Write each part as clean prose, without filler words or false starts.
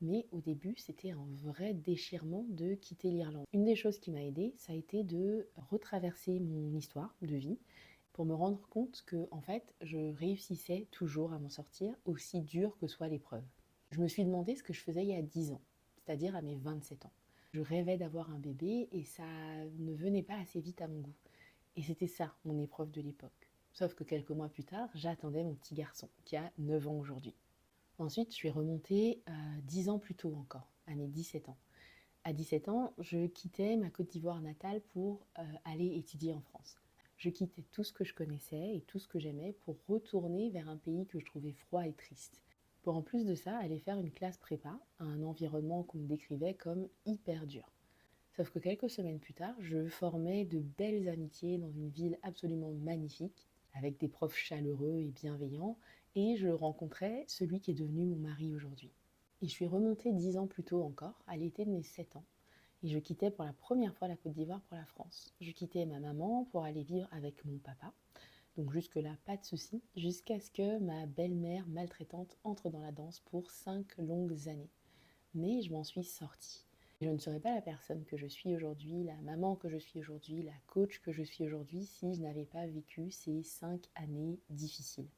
mais au début, c'était un vrai déchirement de quitter l'Irlande. Une des choses qui m'a aidée, ça a été de retraverser mon histoire de vie pour me rendre compte que, en fait, je réussissais toujours à m'en sortir, aussi dur que soit l'épreuve. Je me suis demandé ce que je faisais il y a 10 ans, c'est-à-dire à mes 27 ans. Je rêvais d'avoir un bébé et ça ne venait pas assez vite à mon goût. Et c'était ça, mon épreuve de l'époque. Sauf que quelques mois plus tard, j'attendais mon petit garçon, qui a 9 ans aujourd'hui. Ensuite, je suis remontée 10 ans plus tôt encore, à mes 17 ans. À 17 ans, je quittais ma Côte d'Ivoire natale pour aller étudier en France. Je quittais tout ce que je connaissais et tout ce que j'aimais pour retourner vers un pays que je trouvais froid et triste. Pour en plus de ça, aller faire une classe prépa à un environnement qu'on me décrivait comme hyper dur. Sauf que quelques semaines plus tard, je formais de belles amitiés dans une ville absolument magnifique, avec des profs chaleureux et bienveillants, et je rencontrais celui qui est devenu mon mari aujourd'hui. Et je suis remontée 10 ans plus tôt encore, à l'été de mes 7 ans, et je quittais pour la première fois la Côte d'Ivoire pour la France. Je quittais ma maman pour aller vivre avec mon papa, donc jusque-là, pas de souci, jusqu'à ce que ma belle-mère maltraitante entre dans la danse pour 5 longues années. Mais je m'en suis sortie. Je ne serais pas la personne que je suis aujourd'hui, la maman que je suis aujourd'hui, la coach que je suis aujourd'hui si je n'avais pas vécu ces 5 années difficiles.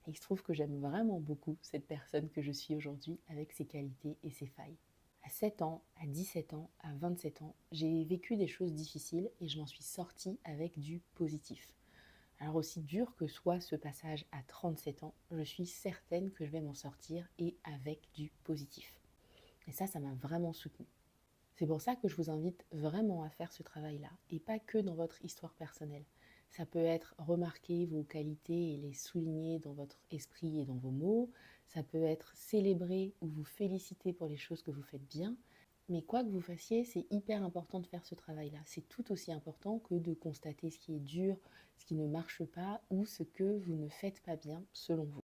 Et il se trouve que j'aime vraiment beaucoup cette personne que je suis aujourd'hui avec ses qualités et ses failles. À 7 ans, à 17 ans, à 27 ans, j'ai vécu des choses difficiles et je m'en suis sortie avec du positif. Alors aussi dur que soit ce passage à 37 ans, je suis certaine que je vais m'en sortir et avec du positif. Et ça m'a vraiment soutenue. C'est pour ça que je vous invite vraiment à faire ce travail-là, et pas que dans votre histoire personnelle. Ça peut être remarquer vos qualités et les souligner dans votre esprit et dans vos mots. Ça peut être célébrer ou vous féliciter pour les choses que vous faites bien. Mais quoi que vous fassiez, c'est hyper important de faire ce travail-là. C'est tout aussi important que de constater ce qui est dur, ce qui ne marche pas ou ce que vous ne faites pas bien selon vous.